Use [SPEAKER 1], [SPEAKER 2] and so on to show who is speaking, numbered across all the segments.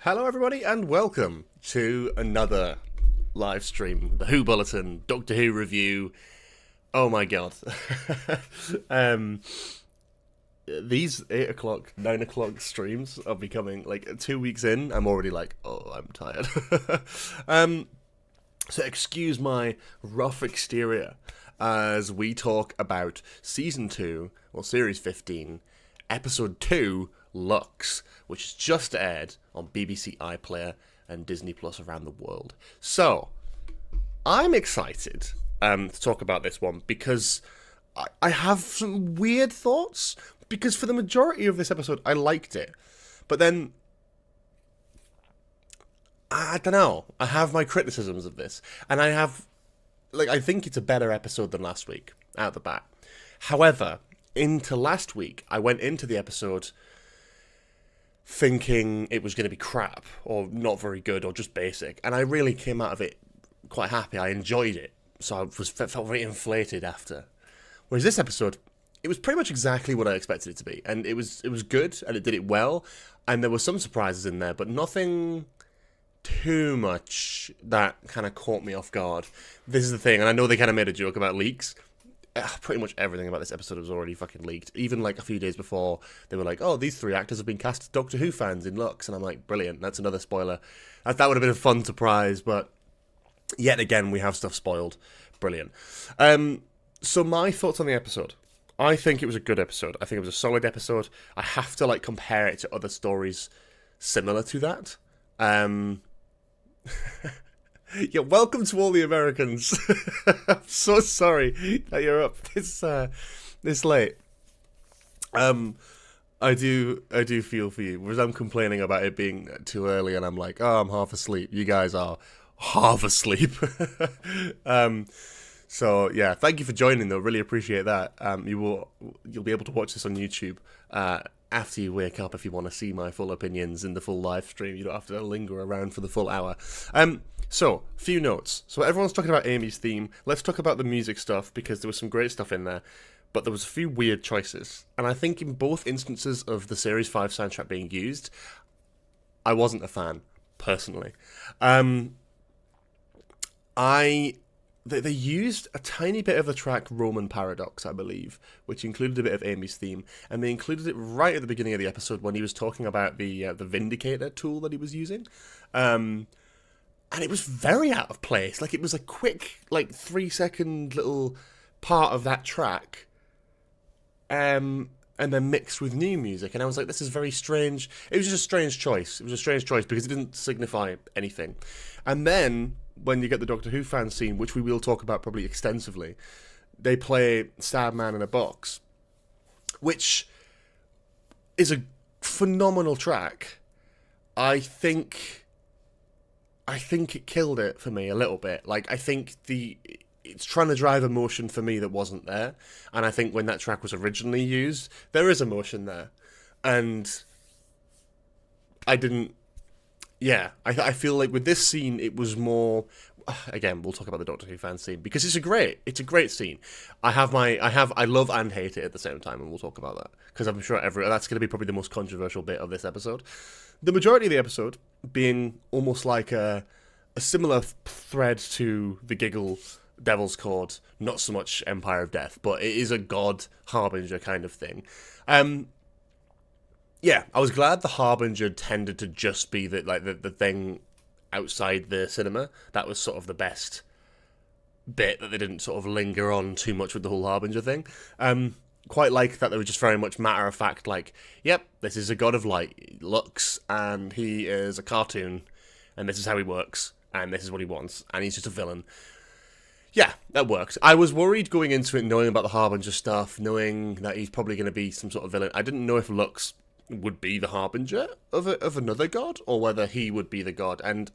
[SPEAKER 1] Hello everybody and welcome to another live stream, the Who Bulletin, Doctor Who review. Oh my god. These 8 o'clock, 9 o'clock streams are becoming, like, 2 weeks in, I'm already like, oh, I'm tired. So excuse my rough exterior as we talk about Season 2, or Series 15, Episode 2, Lux, which has just aired on BBC iPlayer and Disney Plus around the world. So, I'm excited to talk about this one because I have some weird thoughts, because for the majority of this episode I liked it, but then I don't know, I have my criticisms of this, and I think it's a better episode than last week out the bat. However, into last week I went into the episode thinking it was going to be crap, or not very good, or just basic, and I really came out of it quite happy. I enjoyed it, so I felt very inflated after. Whereas this episode, it was pretty much exactly what I expected it to be, and it was good, and it did it well, and there were some surprises in there, but nothing too much that kind of caught me off guard. This is the thing, and I know they kind of made a joke about leaks. Pretty much everything about this episode was already fucking leaked. Even like a few days before, they were like, oh, these 3 actors have been cast as Doctor Who fans in Lux. And I'm like, brilliant, that's another spoiler. That would have been a fun surprise, but yet again, we have stuff spoiled. Brilliant. So my thoughts on the episode. I think it was a good episode. I think it was a solid episode. I have to like compare it to other stories similar to that. Yeah, welcome to all the Americans. I'm so sorry that you're up this late. I do feel for you, whereas I'm complaining about it being too early, and I'm like, oh, I'm half asleep. You guys are half asleep. So yeah, thank you for joining though. Really appreciate that. You'll be able to watch this on YouTube after you wake up if you want to see my full opinions in the full live stream. You don't have to linger around for the full hour. So, few notes. So everyone's talking about Amy's theme. Let's talk about the music stuff, because there was some great stuff in there, but there was a few weird choices. And I think in both instances of the Series 5 soundtrack being used, I wasn't a fan, personally. They used a tiny bit of the track Roman Paradox, I believe, which included a bit of Amy's theme, and they included it right at the beginning of the episode when he was talking about the Vindicator tool that he was using. And it was very out of place. Like, it was a quick, like, 3-second little part of that track, and then mixed with new music. And I was like, this is very strange. It was just a strange choice. It was a strange choice because it didn't signify anything. And then, when you get the Doctor Who fan scene, which we will talk about probably extensively, they play Sad Man in a Box, which is a phenomenal track. I think it killed it for me a little bit. Like, I think it's trying to drive emotion for me that wasn't there. And I think when that track was originally used, there is emotion there. And I feel like with this scene, it was more, again, we'll talk about the Doctor Who fan scene because it's a great scene. I love and hate it at the same time, and we'll talk about that because I'm sure that's going to be probably the most controversial bit of this episode. The majority of the episode being almost like a similar thread to the Giggle Devil's Cord, not so much Empire of Death, but it is a god harbinger kind of thing. Yeah, I was glad the harbinger tended to just be the thing outside the cinema. That was sort of the best bit, that they didn't sort of linger on too much with the whole harbinger thing. Quite like that they were just very much matter of fact, like, yep, this is a god of light, Lux, and he is a cartoon, and this is how he works, and this is what he wants, and he's just a villain. Yeah, that worked. I was worried going into it, knowing about the harbinger stuff, knowing that he's probably going to be some sort of villain. I didn't know if Lux would be the harbinger of another god, or whether he would be the god, and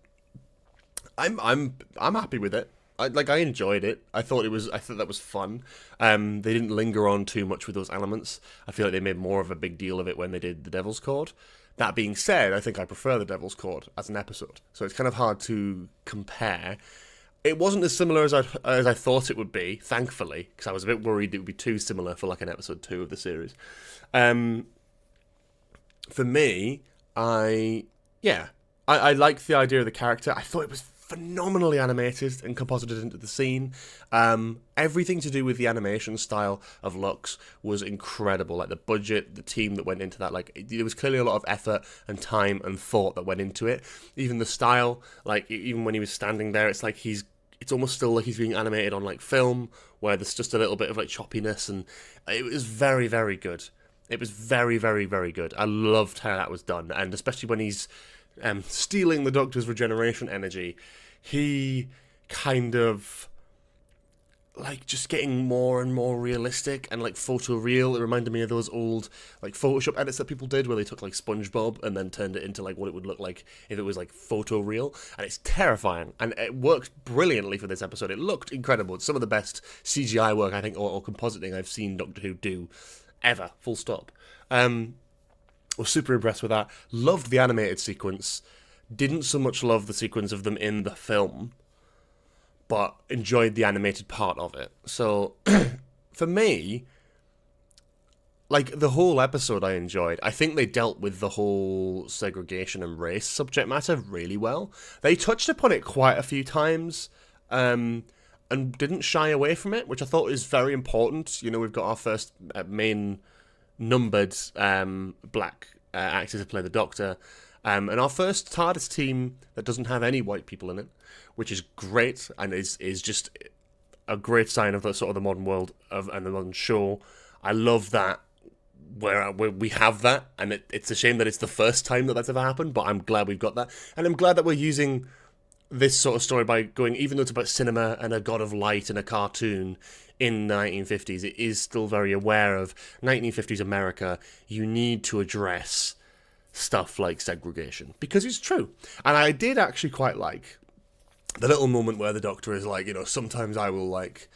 [SPEAKER 1] I'm happy with it. I enjoyed it. I thought that was fun. They didn't linger on too much with those elements. I feel like they made more of a big deal of it when they did the Devil's Cord. That being said, I think I prefer the Devil's Cord as an episode, so it's kind of hard to compare. It wasn't as similar as I thought it would be, thankfully, because I was a bit worried it would be too similar for like an episode 2 of the series. For me, I liked the idea of the character. I thought it was phenomenally animated and composited into the scene. Everything to do with the animation style of Lux was incredible. Like the budget, the team that went into that, like there was clearly a lot of effort and time and thought that went into it. Even the style, like even when he was standing there, it's like it's almost still like he's being animated on like film, where there's just a little bit of like choppiness, and it was very, very good. It was very, very, very good. I loved how that was done, and especially when he's stealing the Doctor's regeneration energy, he kind of like just getting more and more realistic and like photoreal. It reminded me of those old like Photoshop edits that people did where they took like SpongeBob and then turned it into like what it would look like if it was like photoreal, and it's terrifying, and it worked brilliantly for this episode. It looked incredible. It's some of the best CGI work I think or compositing I've seen Doctor Who do ever, full stop. Was super impressed with that. Loved the animated sequence. Didn't so much love the sequence of them in the film, but enjoyed the animated part of it. So, for me, like, the whole episode I enjoyed. I think they dealt with the whole segregation and race subject matter really well. They touched upon it quite a few times, and didn't shy away from it, which I thought is very important. You know, we've got our first main numbered black actor to play the Doctor, and our first TARDIS team that doesn't have any white people in it, which is great, and is just a great sign of the sort of the modern world and the modern show. I love that where we have that, and it's a shame that it's the first time that that's ever happened, but I'm glad we've got that, and I'm glad that we're using this sort of story by going, even though it's about cinema and a god of light and a cartoon in the 1950s, it is still very aware of 1950s America. You need to address stuff like segregation, because it's true. And I did actually quite like the little moment where the Doctor is like, you know, sometimes I will like,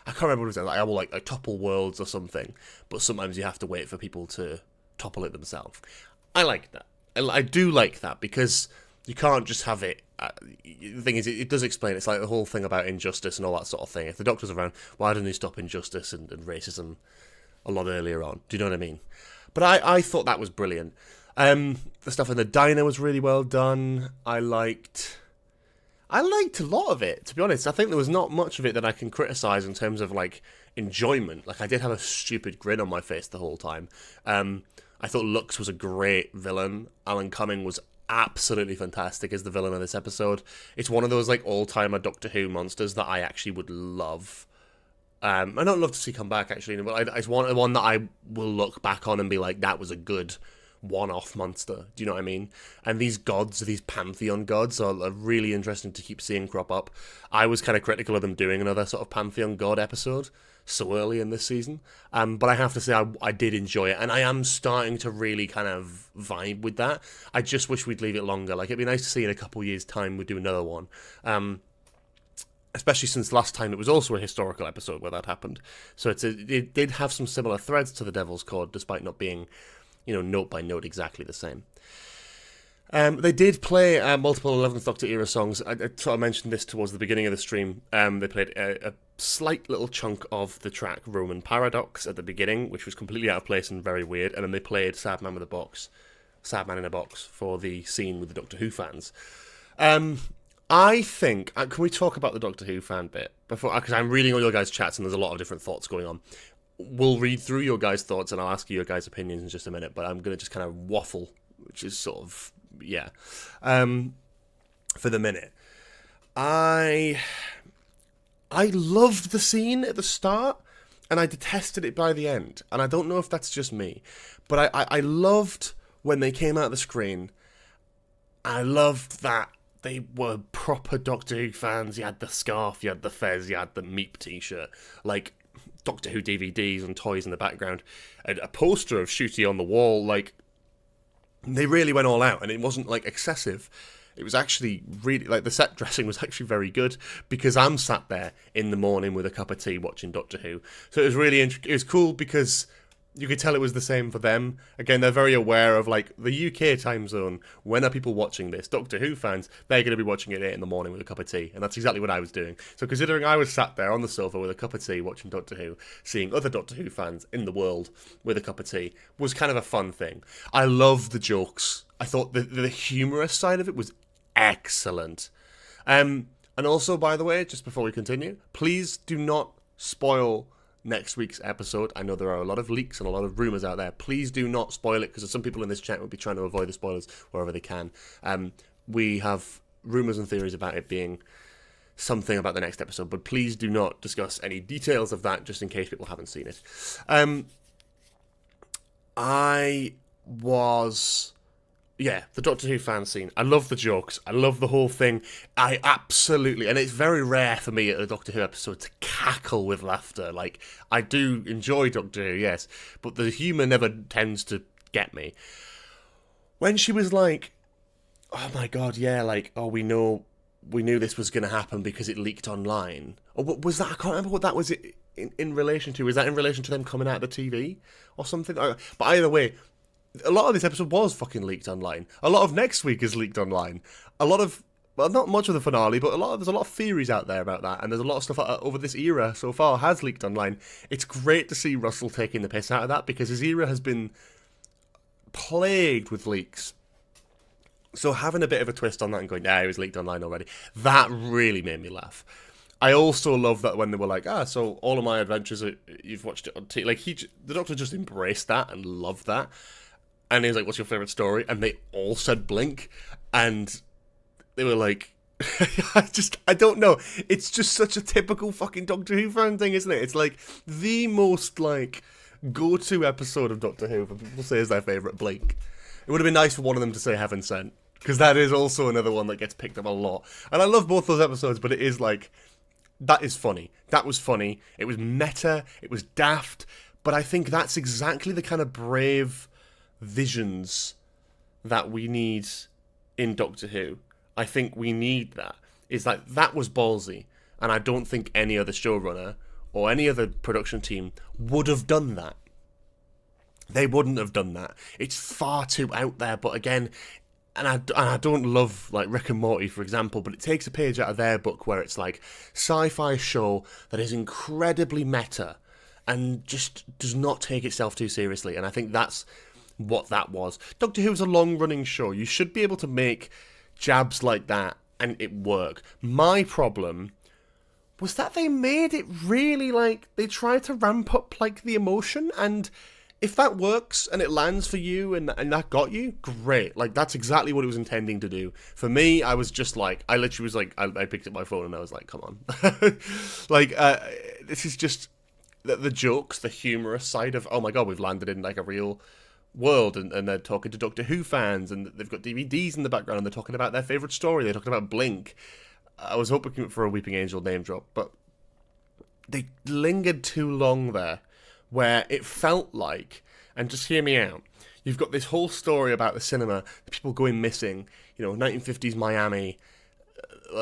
[SPEAKER 1] I can't remember what it was, like I will like topple worlds or something, but sometimes you have to wait for people to topple it themselves. I like that. I do like that, because you can't just have it. The thing is, it does explain. It's like the whole thing about injustice and all that sort of thing. If the Doctor's around, why didn't he stop injustice and racism a lot earlier on? Do you know what I mean? But I thought that was brilliant. The stuff in the diner was really well done. I liked a lot of it, to be honest. I think there was not much of it that I can criticise in terms of like enjoyment. Like, I did have a stupid grin on my face the whole time. I thought Lux was a great villain. Alan Cumming was absolutely fantastic as the villain of this episode. It's one of those like all-timer Doctor Who monsters that I actually would love. I don't love to see come back, actually, but it's one that I will look back on and be like, that was a good one-off monster. Do you know what I mean? And these gods, these pantheon gods, are really interesting to keep seeing crop up. I was kind of critical of them doing another sort of pantheon god episode so early in this season, but I have to say I did enjoy it, and I am starting to really kind of vibe with that. I just wish we'd leave it longer. Like, it'd be nice to see in a couple years' time we'd do another one, especially since last time it was also a historical episode where that happened. So it did have some similar threads to the Devil's Cord, despite not being, you know, note by note exactly the same. They did play multiple 11th Doctor era songs. I sort of mentioned this towards the beginning of the stream. They played a slight little chunk of the track Roman Paradox at the beginning, which was completely out of place and very weird. And then they played Sad Man in a Box for the scene with the Doctor Who fans. I think, can we talk about the Doctor Who fan bit before? Because I'm reading all your guys' chats and there's a lot of different thoughts going on. We'll read through your guys' thoughts and I'll ask you your guys' opinions in just a minute. But I'm going to just kind of waffle, which is sort of for the minute. I loved the scene at the start and I detested it by the end. And I don't know if that's just me, but I loved when they came out of the screen. I loved that they were proper Doctor Who fans. You had the scarf, you had the fez, you had the Meep t-shirt, like Doctor Who DVDs and toys in the background, and a poster of Shooty on the wall. Like, they really went all out, and it wasn't like excessive. It was actually really, like, the set dressing was actually very good, because I'm sat there in the morning with a cup of tea watching Doctor Who. So it was really it was cool because you could tell it was the same for them. Again, they're very aware of, like, the UK time zone. When are people watching this? Doctor Who fans, they're going to be watching it at 8 in the morning with a cup of tea. And that's exactly what I was doing. So considering I was sat there on the sofa with a cup of tea watching Doctor Who, seeing other Doctor Who fans in the world with a cup of tea was kind of a fun thing. I love the jokes. I thought the humorous side of it was excellent. And also, by the way, just before we continue, please do not spoil next week's episode. I know there are a lot of leaks and a lot of rumours out there. Please do not spoil it, because some people in this chat will be trying to avoid the spoilers wherever they can. We have rumours and theories about it being something about the next episode, but please do not discuss any details of that, just in case people haven't seen it. The Doctor Who fan scene. I love the jokes. I love the whole thing. I absolutely, and it's very rare for me at a Doctor Who episode to cackle with laughter. Like, I do enjoy Doctor Who, yes, but the humour never tends to get me. When she was like, oh my god, yeah, like, oh, we knew this was going to happen because it leaked online. Or what was that? I can't remember what that was in relation to. Was that in relation to them coming out of the TV or something? But either way, a lot of this episode was fucking leaked online. A lot of next week is leaked online. A lot of, well, not much of the finale, but there's a lot of theories out there about that, and there's a lot of stuff over this era so far has leaked online. It's great to see Russell taking the piss out of that, because his era has been plagued with leaks. So having a bit of a twist on that and going, it was leaked online already, that really made me laugh. I also love that when they were like, so all of my adventures, you've watched it on TV. Like, the Doctor just embraced that and loved that. And he was like, what's your favourite story? And they all said Blink. And they were like, I don't know. It's just such a typical fucking Doctor Who fan thing, isn't it? It's like the most, like, go-to episode of Doctor Who for people to say is their favourite, Blink. It would have been nice for one of them to say Heaven Sent, because that is also another one that gets picked up a lot. And I love both those episodes, but it is like, that is funny. That was funny. It was meta. It was daft. But I think that's exactly the kind of brave visions that we need in Doctor Who. I think we need that. Is like, that was ballsy, and I don't think any other showrunner or any other production team would have done that. They wouldn't have done that. It's far too out there. But again, and I don't love, like, Rick and Morty, for example, but it takes a page out of their book where it's like sci-fi show that is incredibly meta and just does not take itself too seriously. And I think that's what that was. Doctor Who is a long-running show. You should be able to make jabs like that and it work. My problem was that they made it really, like, they tried to ramp up, like, the emotion, and if that works and it lands for you and that got you, great. Like, that's exactly what it was intending to do. For me, I was just like, I literally was like, I picked up my phone and I was like, come on. Like, this is just the jokes, the humorous side of, oh my god, we've landed in, like, a real world, and they're talking to Doctor Who fans, and they've got DVDs in the background, and they're talking about their favourite story, they're talking about Blink. I was hoping for a Weeping Angel name drop, but they lingered too long there, where it felt like, and just hear me out, you've got this whole story about the cinema, the people going missing, 1950s Miami,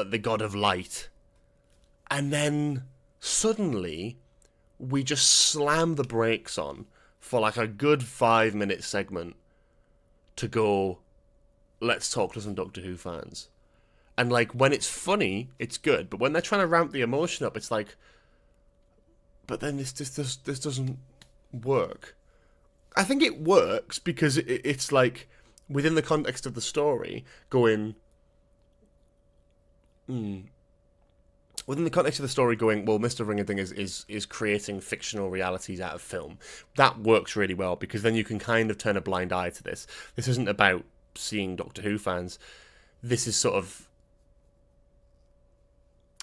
[SPEAKER 1] the god of light, and then suddenly we just slam the brakes on for like a good 5-minute segment to go, let's talk to some Doctor Who fans. And like when it's funny, it's good, but when they're trying to ramp the emotion up, it's like, but then this doesn't work. I think it works because it's like within the context of the story, going. Within the context of the story, going, well, Mr. Ringerding is creating fictional realities out of film. That works really well because then you can kind of turn a blind eye to this. This isn't about seeing Doctor Who fans. This is sort of,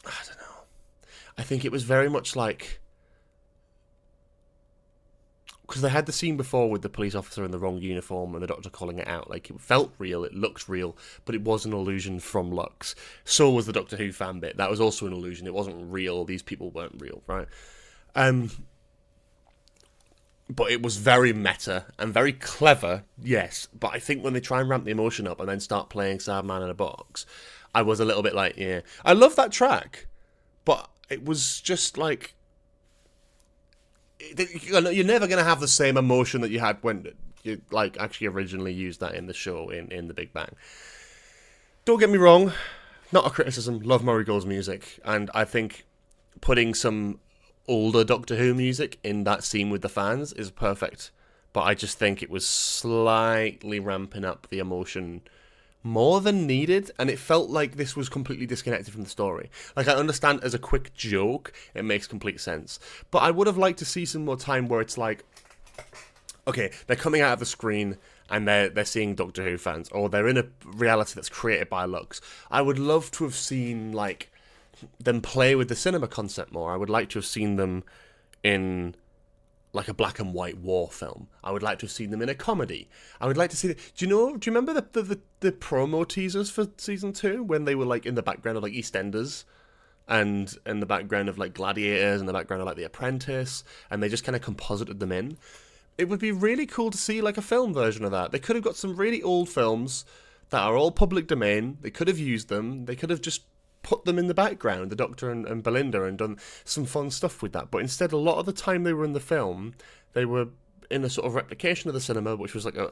[SPEAKER 1] I don't know. I think it was very much like, because they had the scene before with the police officer in the wrong uniform and the Doctor calling it out. Like, it felt real, it looked real, but it was an illusion from Lux. So was the Doctor Who fan bit. That was also an illusion. It wasn't real. These people weren't real, right? But it was very meta and very clever, yes. But I think when they try and ramp the emotion up and then start playing Sad Man in a Box, I was a little bit like, yeah. I love that track, but it was just like, you're never going to have the same emotion that you had when you like actually originally used that in the show in The Big Bang. Don't get me wrong, not a criticism. Love Murray Gold's music, and I think putting some older Doctor Who music in that scene with the fans is perfect. But I just think it was slightly ramping up the emotion more than needed, and it felt like this was completely disconnected from the story. Like, I understand as a quick joke, it makes complete sense. But I would have liked to see some more time where it's like, okay, they're coming out of the screen and they're seeing Doctor Who fans, or they're in a reality that's created by Lux. I would love to have seen, like, them play with the cinema concept more. I would like to have seen them in like a black and white war film. I would like to have seen them in a comedy. I would like to see. Do you remember the promo teasers for season 2 when they were like in the background of like EastEnders, and in the background of like Gladiators, and the background of like The Apprentice, and they just kind of composited them in. It would be really cool to see like a film version of that. They could have got some really old films that are all public domain. They could have used them. They could have just put them in the background, the Doctor and Belinda, and done some fun stuff with that. But instead, a lot of the time they were in the film, they were in a sort of replication of the cinema, which was like a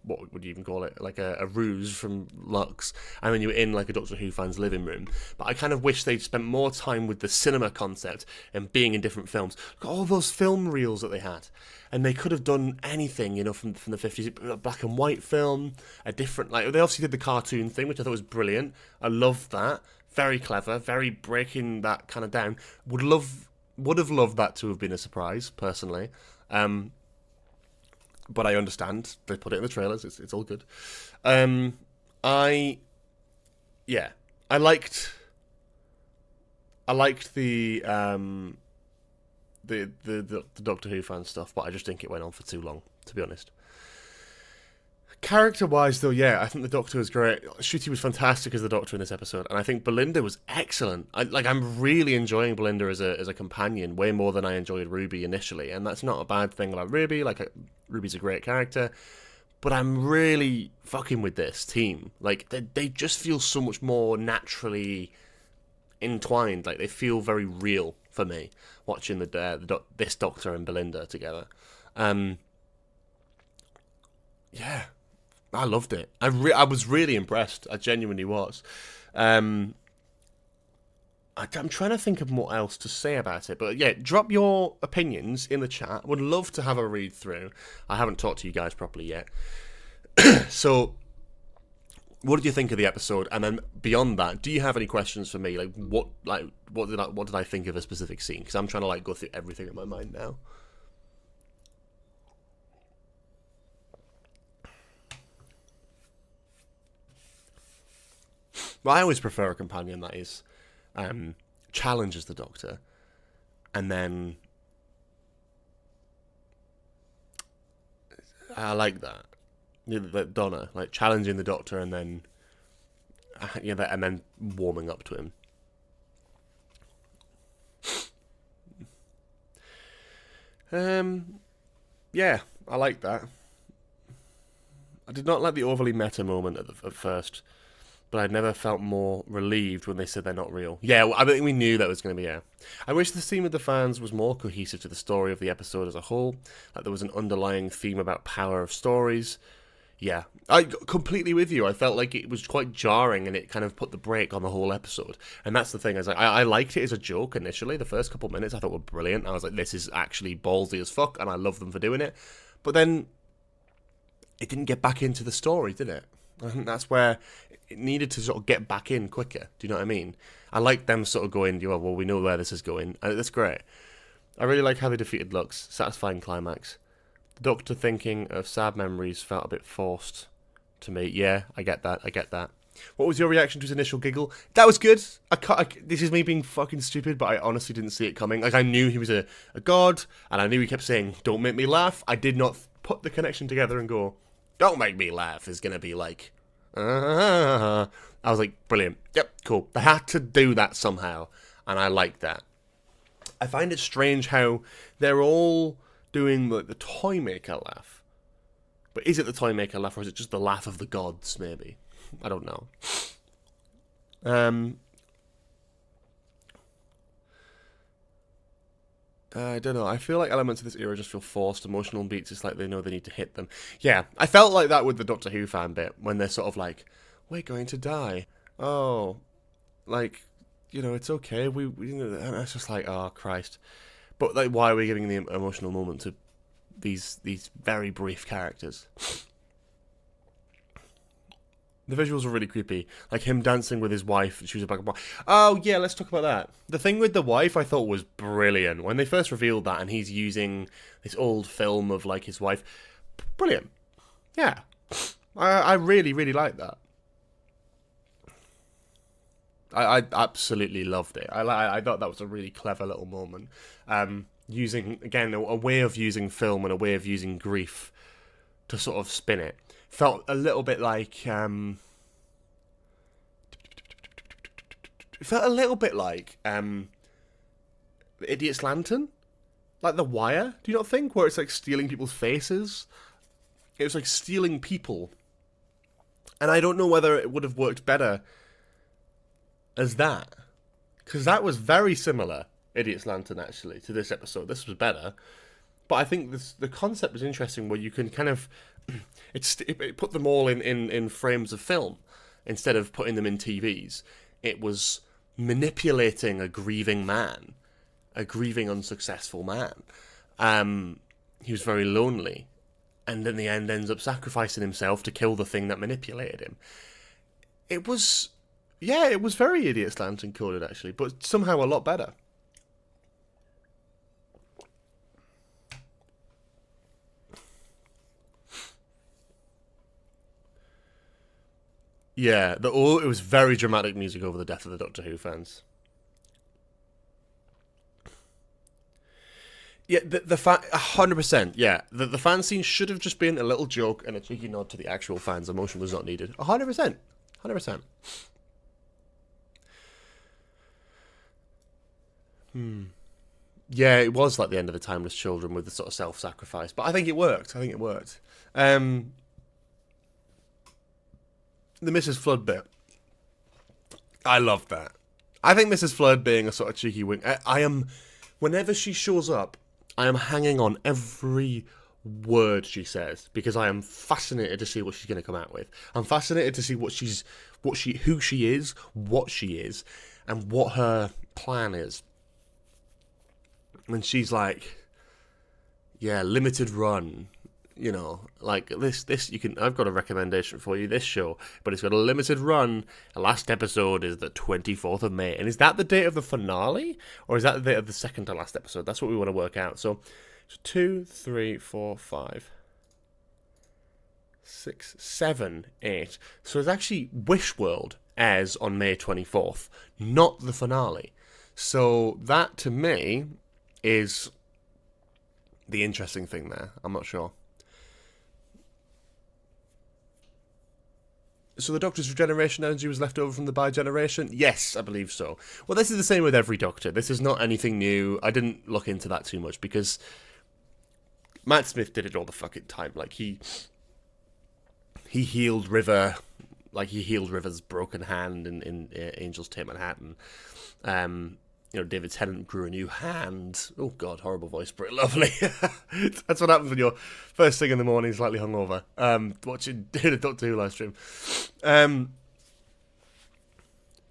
[SPEAKER 1] what would you even call it? Like a ruse from Lux. And then you were in like a Doctor Who fan's living room. But I kind of wish they'd spent more time with the cinema concept and being in different films. Look at all those film reels that they had. And they could have done anything, you know, from the 50s. A black and white film, a different, like, they obviously did the cartoon thing, which I thought was brilliant. I loved that. Very clever, very breaking that kind of down. Would have loved that to have been a surprise, personally. But I understand they put it in the trailers. It's all good. I liked the Doctor Who fan stuff, but I just think it went on for too long, to be honest. Character-wise, though, yeah, I think the Doctor was great. Ncuti was fantastic as the Doctor in this episode, and I think Belinda was excellent. I'm really enjoying Belinda as a companion, way more than I enjoyed Ruby initially, and that's not a bad thing about Ruby. Ruby's a great character, but I'm really fucking with this team. Like, they just feel so much more naturally entwined. Like, they feel very real for me, watching this Doctor and Belinda together. Yeah. I loved it. I was really impressed. I genuinely was. I'm trying to think of what else to say about it. But yeah, drop your opinions in the chat. Would love to have a read through. I haven't talked to you guys properly yet. So, what did you think of the episode? And then beyond that, do you have any questions for me? What did I think of a specific scene? Because I'm trying to go through everything in my mind now. Well, I always prefer a companion that is challenges the Doctor, and then I like that. Donna, like challenging the Doctor, and then and then warming up to him. Yeah, I like that. I did not like the overly meta moment at first, but I'd never felt more relieved when they said they're not real. Yeah, I think we knew that was going to be, yeah. I wish the scene with the fans was more cohesive to the story of the episode as a whole, that there was an underlying theme about power of stories. Yeah, I completely with you. I felt like it was quite jarring, and it kind of put the brake on the whole episode. And that's the thing, is like, I liked it as a joke initially. The first couple of minutes I thought were brilliant. I was like, this is actually ballsy as fuck, and I love them for doing it. But then it didn't get back into the story, did it? I think that's where it needed to sort of get back in quicker. Do you know what I mean? I like them sort of going, well, we know where this is going. And that's great. I really like how they defeated Lux. Satisfying climax. The Doctor thinking of sad memories felt a bit forced to me. Yeah, I get that. What was your reaction to his initial giggle? That was good. This is me being fucking stupid, but I honestly didn't see it coming. Like, I knew he was a god, and I knew he kept saying, don't make me laugh. I did not put the connection together and go, don't make me laugh is going to be like, I was like, brilliant. Yep, cool. They had to do that somehow, and I like that. I find it strange how they're all doing the toy maker laugh. But is it the toy maker laugh, or is it just the laugh of the gods, maybe? I don't know. I don't know. I feel like elements of this era just feel forced. Emotional beats, it's like they know they need to hit them. Yeah, I felt like that with the Doctor Who fan bit, when they're sort of like, we're going to die. Oh, like, you know, it's okay. We you know, and it's just like, oh, Christ. But like, why are we giving the emotional moment to these very brief characters? The visuals were really creepy. Like him dancing with his wife. She was a back and forth. Oh, yeah, let's talk about that. The thing with the wife I thought was brilliant. When they first revealed that, and he's using this old film of, like, his wife. Brilliant. Yeah. I really, really liked that. I absolutely loved it. I thought that was a really clever little moment. Using, again, a way of using film and a way of using grief to sort of spin it. Felt a little bit like, it felt a little bit like, The Idiot's Lantern? Like The Wire, do you not think? Where it's like stealing people's faces? It was like stealing people. And I don't know whether it would have worked better as that. Because that was very similar, Idiot's Lantern, actually, to this episode. This was better. But I think the concept was interesting, where you can kind of... It put them all in frames of film instead of putting them in TVs. It was manipulating a grieving man, a grieving unsuccessful man. He was very lonely, and in the end ends up sacrificing himself to kill the thing that manipulated him. It was very Idiot's Lantern coded, actually, but somehow a lot better. Yeah, it was very dramatic music over the death of the Doctor Who fans. Yeah, the 100%. Yeah, the fan scene should have just been a little joke and a cheeky nod to the actual fans. Emotion was not needed. 100%. 100%. Yeah, it was like the end of the Timeless Children with the sort of self-sacrifice, but I think it worked. The Mrs. Flood bit. I love that. I think Mrs. Flood being a sort of cheeky wink. I am, whenever she shows up, I am hanging on every word she says, because I am fascinated to see what she's going to come out with. I'm fascinated to see who she is, what she is, and what her plan is. When she's like, yeah, limited run. You know, like this, I've got a recommendation for you, this show, but it's got a limited run. The last episode is the 24th of May. And is that the date of the finale? Or is that the date of the second to last episode? That's what we want to work out. So 2, 3, 4, 5, 6, 7, 8. So it's actually Wishworld airs on May 24th, not the finale. So that, to me, is the interesting thing there. I'm not sure. So the Doctor's regeneration energy was left over from the bi-generation? Yes, I believe so. Well, this is the same with every Doctor. This is not anything new. I didn't look into that too much, because Matt Smith did it all the fucking time. Like, he healed River, like he healed River's broken hand in Angels Take Manhattan. David Tennant grew a new hand. Oh God, horrible voice, but lovely. That's what happens when you're first thing in the morning, slightly hungover, watching a Doctor Who live stream. Do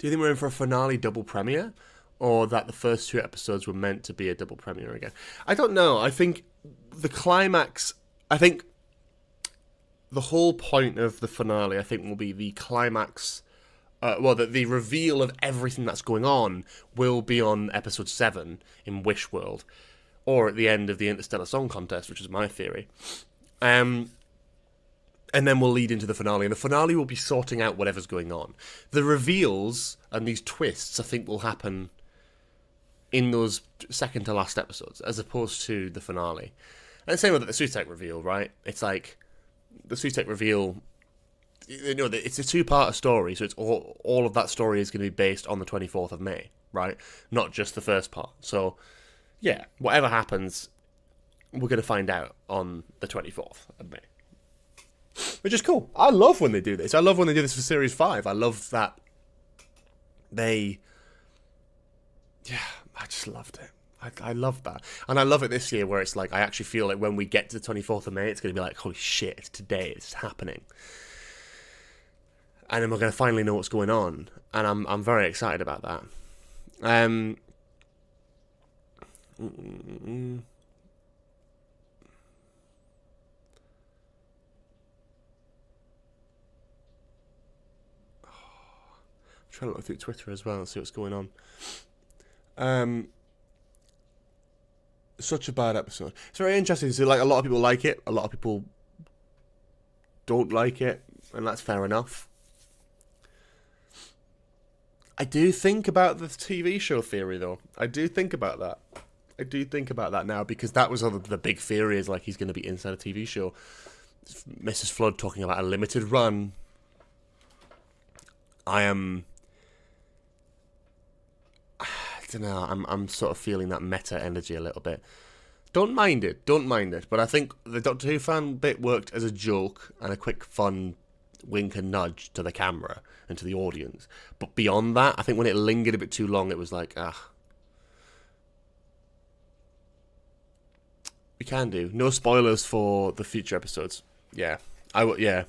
[SPEAKER 1] you think we're in for a finale double premiere, or that the first 2 episodes were meant to be a double premiere again? I don't know. I think the climax. I think the whole point of the finale, I think, will be the climax. The reveal of everything that's going on will be on episode 7 in Wish World, or at the end of the Interstellar Song Contest, which is my theory. And then we'll lead into the finale, and the finale will be sorting out whatever's going on. The reveals and these twists, I think, will happen in those second to last episodes, as opposed to the finale. And the same with the Sutekh reveal, right? It's like, the Sutekh reveal, it's a 2-part story, so it's all of that story is going to be based on the 24th of May, right? Not just the first part. So, yeah, whatever happens, we're going to find out on the 24th of May. Which is cool. I love when they do this. I love when they do this for Series 5. I love that they... Yeah, I just loved it. I love that. And I love it this year where it's like, I actually feel like when we get to the 24th of May, it's going to be like, holy shit, it's today, it's happening. And then we're going to finally know what's going on. And I'm very excited about that. Trying to look through Twitter as well and see what's going on. Such a bad episode. It's very interesting to see, like, a lot of people like it, a lot of people don't like it, and that's fair enough. I do think about the TV show theory, though. I do think about that. I do think about that now, because that was the big theory, is like he's going to be inside a TV show. Mrs. Flood talking about a limited run. I don't know, I'm sort of feeling that meta energy a little bit. Don't mind it, but I think the Doctor Who fan bit worked as a joke and a quick fun wink and nudge to the camera and to the audience. But beyond that, I think when it lingered a bit too long, it was like, we can do. No spoilers for the future episodes. Yeah. Yeah.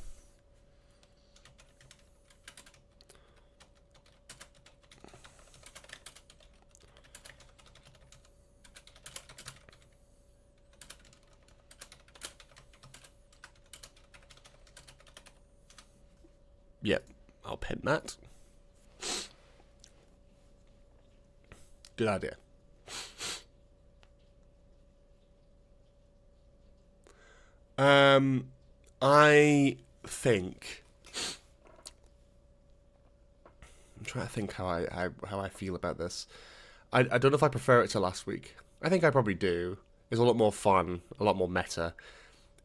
[SPEAKER 1] Yep, I'll pin that. Good idea. I think I'm trying to think how I feel about this. I don't know if I prefer it to last week. I think I probably do. It's a lot more fun, a lot more meta.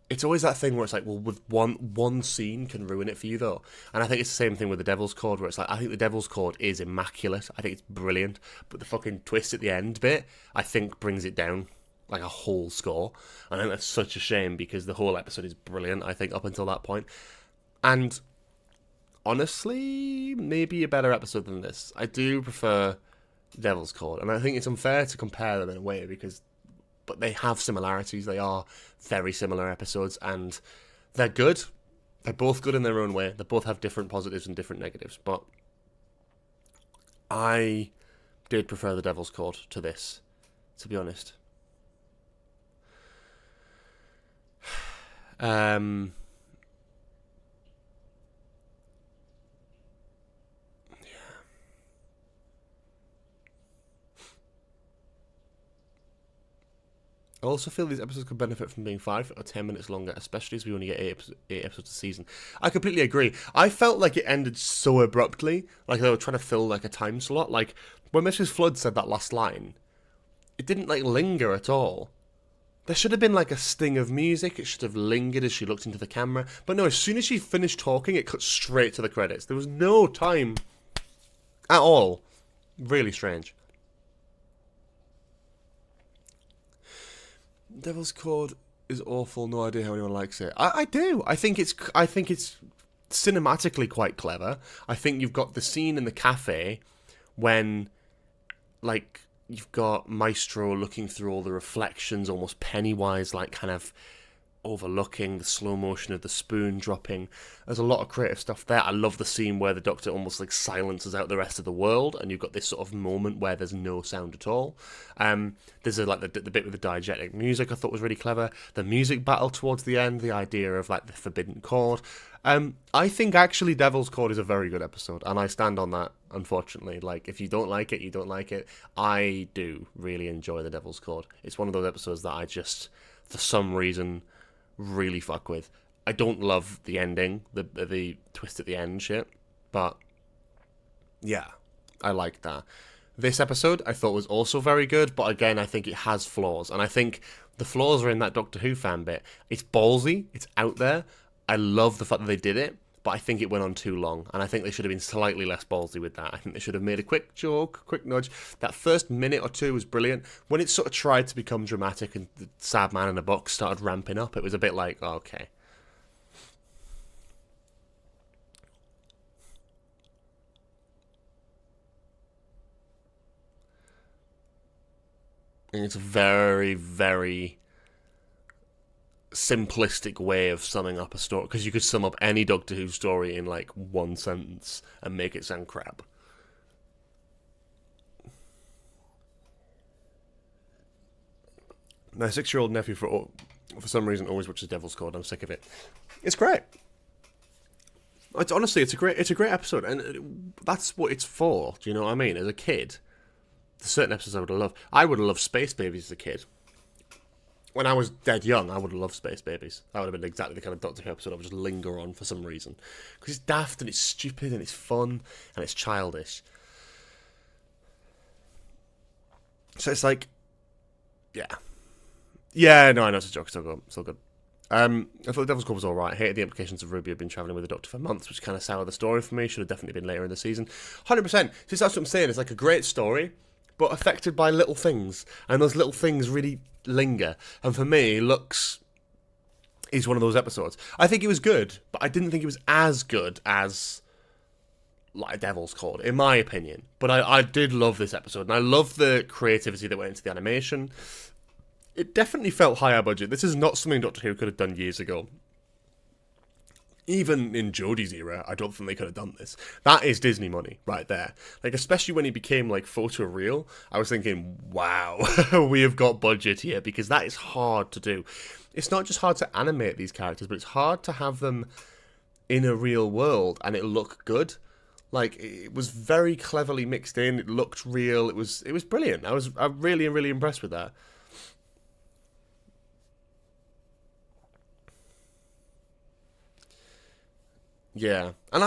[SPEAKER 1] It's always that thing where it's like, well, with one scene can ruin it for you, though. And I think it's the same thing with the Devil's Cord, where it's like, I think the Devil's Cord is immaculate. I think it's brilliant. But the fucking twist at the end bit, I think, brings it down like a whole score. And I think that's such a shame, because the whole episode is brilliant, I think, up until that point. And honestly, maybe a better episode than this. I do prefer Devil's Cord. And I think it's unfair to compare them in a way, but they have similarities. They are very similar episodes, and they're good. They're both good in their own way. They both have different positives and different negatives, but I did prefer the Devil's Cord to this, to be honest. I also feel these episodes could benefit from being 5 or 10 minutes longer, especially as we only get 8 episodes a season. I completely agree. I felt like it ended so abruptly, like they were trying to fill like a time slot. Like when Mrs. Flood said that last line, it didn't like linger at all. There should have been like a sting of music. It should have lingered as she looked into the camera. But no, as soon as she finished talking, it cut straight to the credits. There was no time at all. Really strange. Devil's Cord is awful. No idea how anyone likes it. I do. I think it's cinematically quite clever. I think you've got the scene in the cafe when, like, you've got Maestro looking through all the reflections, almost Pennywise, like kind of overlooking the slow motion of the spoon dropping. There's a lot of creative stuff there. I love the scene where the Doctor almost like silences out the rest of the world, and you've got this sort of moment where there's no sound at all. There's like the bit with the diegetic music I thought was really clever. The music battle towards the end, the idea of like the forbidden chord. I think actually Devil's Chord is a very good episode, and I stand on that, unfortunately. Like, if you don't like it, you don't like it. I do really enjoy the Devil's Chord. It's one of those episodes that I just, for some reason, really fuck with. I don't love the ending, the twist at the end shit, but yeah, I like that. This episode I thought was also very good, but again, I think it has flaws, and I think the flaws are in that Doctor Who fan bit. It's ballsy, it's out there. I love the fact that they did it, but I think it went on too long, and I think they should have been slightly less ballsy with that. I think they should have made a quick joke, quick nudge. That first minute or two was brilliant. When it sort of tried to become dramatic and the sad man in the box started ramping up, it was a bit like, oh, okay. And it's a very, very simplistic way of summing up a story, because you could sum up any Doctor Who story in like one sentence and make it sound crap. My 6-year-old nephew, for some reason, always watches Devil's Chord. I'm sick of it. It's great. It's honestly, it's a great episode, and that's what it's for. Do you know what I mean? As a kid, there's certain episodes I would have loved. I would have loved Space Babies as a kid. When I was dead young, I would have loved Space Babies. That would have been exactly the kind of Doctor Who episode I would just linger on for some reason. Because it's daft and it's stupid and it's fun and it's childish. So it's like, yeah. Yeah, no, I know it's a joke. Still good. I thought the Devil's Chord was alright. I hated the implications of Ruby had been travelling with the Doctor for months, which kind of soured the story for me. Should have definitely been later in the season. 100%. So that's what I'm saying. It's like a great story, but affected by little things. And those little things really linger. And for me, Lux is one of those episodes. I think it was good, but I didn't think it was as good as like Devil's Chord, in my opinion. But I did love this episode, and I love the creativity that went into the animation. It definitely felt higher budget. This is not something Doctor Who could have done years ago. Even in Jodie's era, I don't think they could have done this. That is Disney money right there. Like, especially when he became like photoreal, I was thinking, wow, we have got budget here, because that is hard to do. It's not just hard to animate these characters, but it's hard to have them in a real world and it look good. Like, it was very cleverly mixed in. It looked real. It was brilliant. I'm really impressed with that. Yeah. And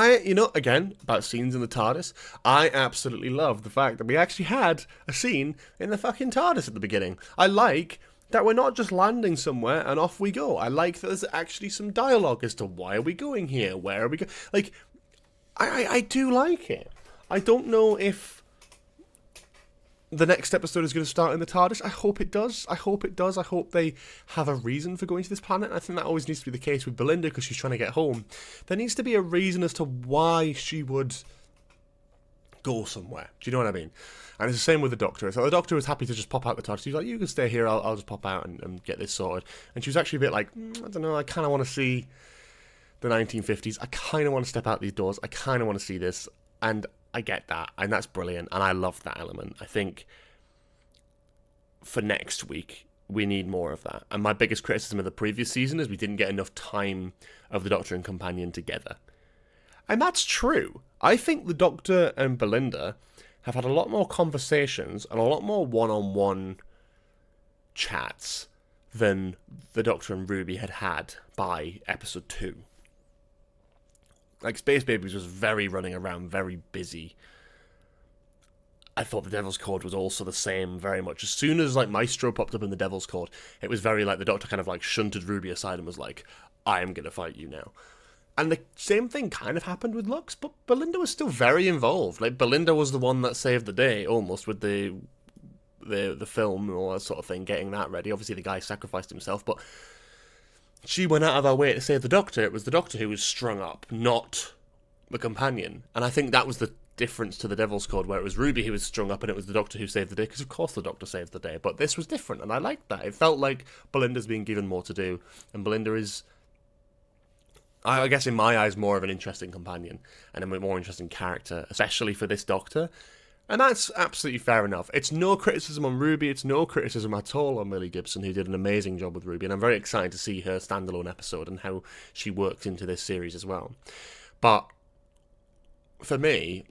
[SPEAKER 1] again, about scenes in the TARDIS, I absolutely love the fact that we actually had a scene in the fucking TARDIS at the beginning. I like that we're not just landing somewhere and off we go. I like that there's actually some dialogue as to why are we going here, where are we going. Like, I do like it. I don't know if the next episode is going to start in the TARDIS. I hope it does. I hope they have a reason for going to this planet. I think that always needs to be the case with Belinda, because she's trying to get home. There needs to be a reason as to why she would go somewhere. Do you know what I mean? And it's the same with the Doctor. So the Doctor was happy to just pop out the TARDIS. She's like, you can stay here, I'll just pop out and get this sorted. And she was actually a bit like, I don't know, I kind of want to see the 1950s. I kind of want to step out these doors. I kind of want to see this. And I get that, and that's brilliant, and I love that element. I think for next week, we need more of that. And my biggest criticism of the previous season is we didn't get enough time of the Doctor and Companion together. And that's true. I think the Doctor and Belinda have had a lot more conversations and a lot more one-on-one chats than the Doctor and Ruby had by episode 2. Like, Space Babies was very running around, very busy. I thought the Devil's Chord was also the same, very much. As soon as, like, Maestro popped up in the Devil's Chord, it was very, like, the Doctor kind of, like, shunted Ruby aside and was like, I am going to fight you now. And the same thing kind of happened with Lux, but Belinda was still very involved. Like, Belinda was the one that saved the day, almost, with the film and all that sort of thing, getting that ready. Obviously, the guy sacrificed himself, but she went out of her way to save the Doctor. It was the Doctor who was strung up, not the Companion. And I think that was the difference to the Devil's Code, where it was Ruby who was strung up and it was the Doctor who saved the day, because of course the Doctor saved the day, but this was different, and I liked that. It felt like Belinda's being given more to do, and Belinda is, I guess in my eyes, more of an interesting companion, and a more interesting character, especially for this Doctor, and that's absolutely fair enough. It's no criticism on Ruby, it's no criticism at all on Millie Gibson, who did an amazing job with Ruby, and I'm very excited to see her standalone episode and how she works into this series as well. But for me,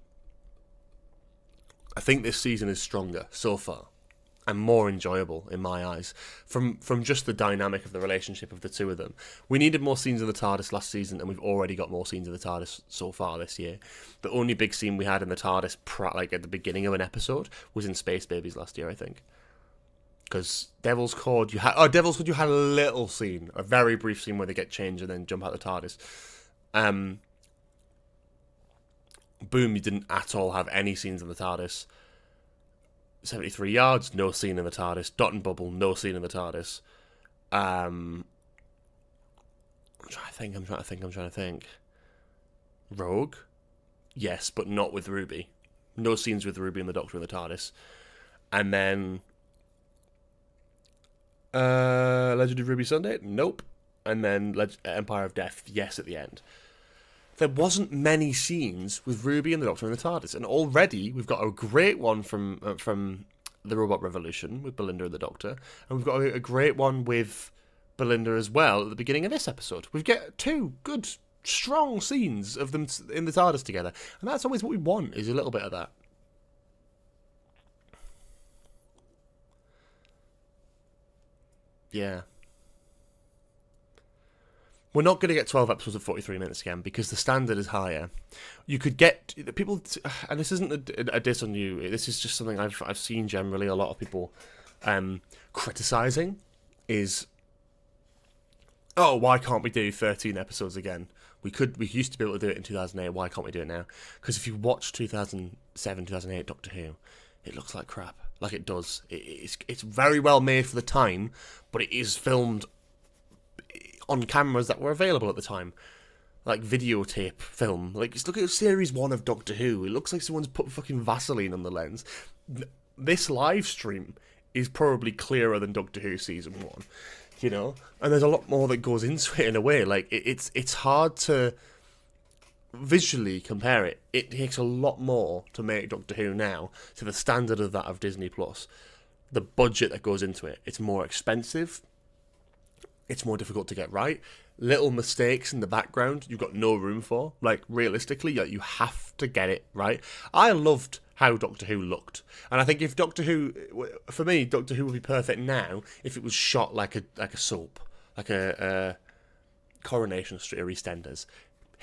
[SPEAKER 1] I think this season is stronger so far and more enjoyable in my eyes from just the dynamic of the relationship of the two of them. We needed more scenes of the TARDIS last season, and we've already got more scenes of the TARDIS so far this year. The only big scene we had in the TARDIS, like at the beginning of an episode, was in Space Babies last year, I think. Because Devil's Code, you had a little scene, a very brief scene where they get changed and then jump out the TARDIS. Boom, you didn't at all have any scenes in the TARDIS. 73 Yards, no scene in the TARDIS. Dot and Bubble, no scene in the TARDIS. I'm trying to think. Rogue? Yes, but not with Ruby. No scenes with Ruby and the Doctor in the TARDIS. And then Legend of Ruby Sunday? Nope. And then Empire of Death, yes, at the end. There wasn't many scenes with Ruby and the Doctor in the TARDIS, and already we've got a great one from the Robot Revolution with Belinda and the Doctor, and we've got a great one with Belinda as well at the beginning of this episode. We've got two good, strong scenes of them in the TARDIS together, and that's always what we want, is a little bit of that. Yeah. We're not going to get 12 episodes of 43 minutes again because the standard is higher. You could get people, and this isn't a diss on you. This is just something I've seen generally. A lot of people criticizing is, oh, why can't we do 13 episodes again? We used to be able to do it in 2008. Why can't we do it now? Because if you watch 2007, 2008 Doctor Who, it looks like crap. Like it does. It's very well made for the time, but it is filmed on cameras that were available at the time, like videotape film. Like, just look at series 1 of Doctor Who. It looks like someone's put fucking Vaseline on the lens. This live stream is probably clearer than Doctor Who season 1, you know. And there's a lot more that goes into it in a way. Like it's hard to visually compare it. It takes a lot more to make Doctor Who now to the standard of that of Disney Plus. The budget that goes into it, it's more expensive. It's more difficult to get right. Little mistakes in the background, you've got no room for. Like, realistically, you have to get it right. I loved how Doctor Who looked. And I think if Doctor Who, for me, Doctor Who would be perfect now if it was shot like a soap. Like a Coronation Street or EastEnders.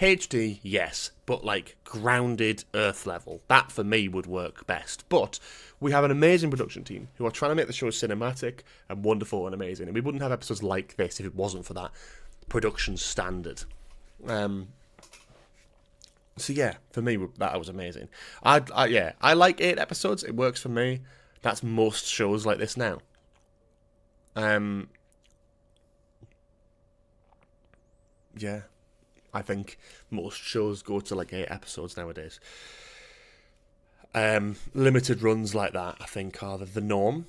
[SPEAKER 1] HD, yes, but like grounded Earth level. That for me would work best. But we have an amazing production team who are trying to make the show cinematic and wonderful and amazing. And we wouldn't have episodes like this if it wasn't for that production standard. So yeah, for me that was amazing. I like 8 episodes. It works for me. That's most shows like this now. Yeah. I think most shows go to like 8 episodes nowadays. Limited runs like that, I think, are the norm.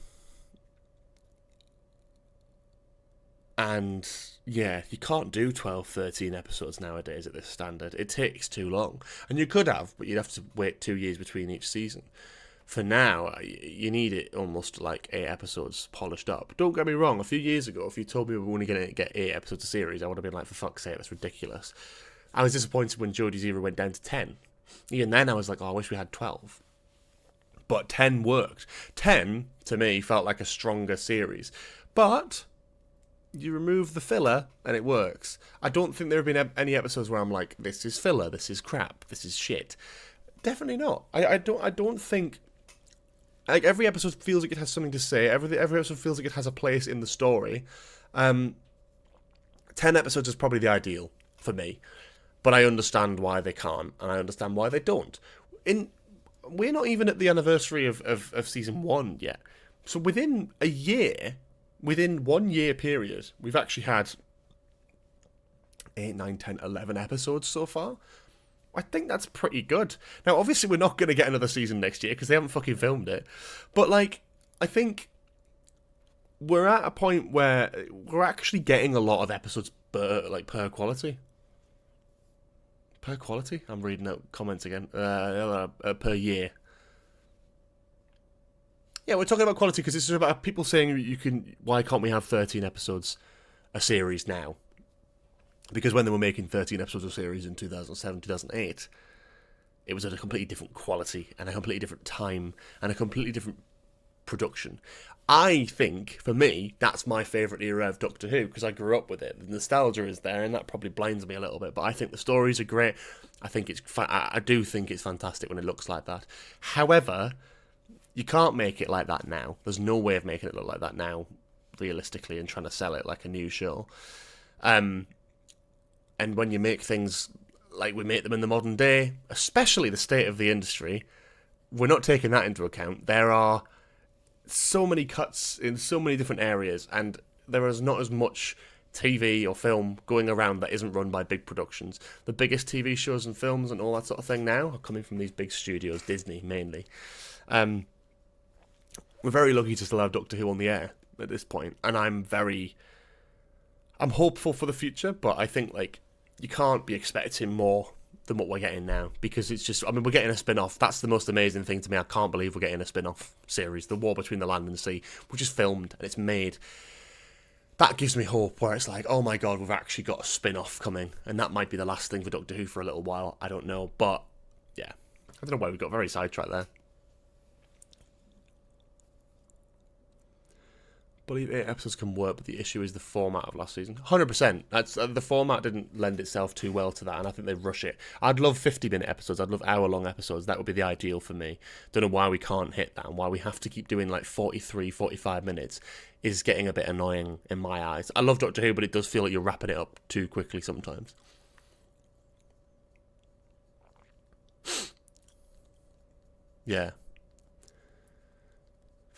[SPEAKER 1] And yeah, you can't do 12, 13 episodes nowadays at this standard. It takes too long. And you could have, but you'd have to wait 2 years between each season. For now, you need it almost like 8 episodes polished up. Don't get me wrong, a few years ago, if you told me we were only going to get 8 episodes a series, I would have been like, for fuck's sake, that's ridiculous. I was disappointed when Jodie's Era went down to 10. Even then, I was like, oh, I wish we had 12. But 10 worked. 10, to me, felt like a stronger series. But you remove the filler, and it works. I don't think there have been any episodes where I'm like, this is filler, this is crap, this is shit. Definitely not. I don't think... Like, every episode feels like it has something to say. Every episode feels like it has a place in the story. 10 episodes is probably the ideal for me. But I understand why they can't, and I understand why they don't. We're not even at the anniversary of season 1 yet. So within a year, within 1 year period, we've actually had 8, 9, 10, 11 episodes so far. I think that's pretty good. Now, obviously, we're not going to get another season next year because they haven't fucking filmed it. But, like, I think we're at a point where we're actually getting a lot of episodes per quality. Per quality? I'm reading out comments again. Per year. Yeah, we're talking about quality because it's about people saying why can't we have 13 episodes a series now? Because when they were making 13 episodes of series in 2007, 2008, it was at a completely different quality and a completely different time and a completely different production. I think, for me, that's my favourite era of Doctor Who because I grew up with it. The nostalgia is there, and that probably blinds me a little bit. But I think the stories are great. I do think it's fantastic when it looks like that. However, you can't make it like that now. There's no way of making it look like that now, realistically, and trying to sell it like a new show. And when you make things like we make them in the modern day, especially the state of the industry, we're not taking that into account. There are so many cuts in so many different areas, and there is not as much TV or film going around that isn't run by big productions. The biggest TV shows and films and all that sort of thing now are coming from these big studios, Disney mainly. We're very lucky to still have Doctor Who on the air at this point, and I'm hopeful for the future, but I think like you can't be expecting more than what we're getting now, because it's just, I mean, we're getting a spin-off. That's the most amazing thing to me. I can't believe we're getting a spin-off series, The War Between the Land and the Sea, which is filmed and it's made. That gives me hope, where it's like, oh my god, we've actually got a spin-off coming, and that might be the last thing for Doctor Who for a little while. I don't know, but yeah, I don't know why we got very sidetracked there. I believe 8 episodes can work, but the issue is the format of last season. 100%. That's the format didn't lend itself too well to that, and I think they rush it. I'd love 50-minute episodes. I'd love hour-long episodes. That would be the ideal for me. Don't know why we can't hit that, and why we have to keep doing like 43, 45 minutes is getting a bit annoying in my eyes. I love Doctor Who, but it does feel like you're wrapping it up too quickly sometimes. Yeah.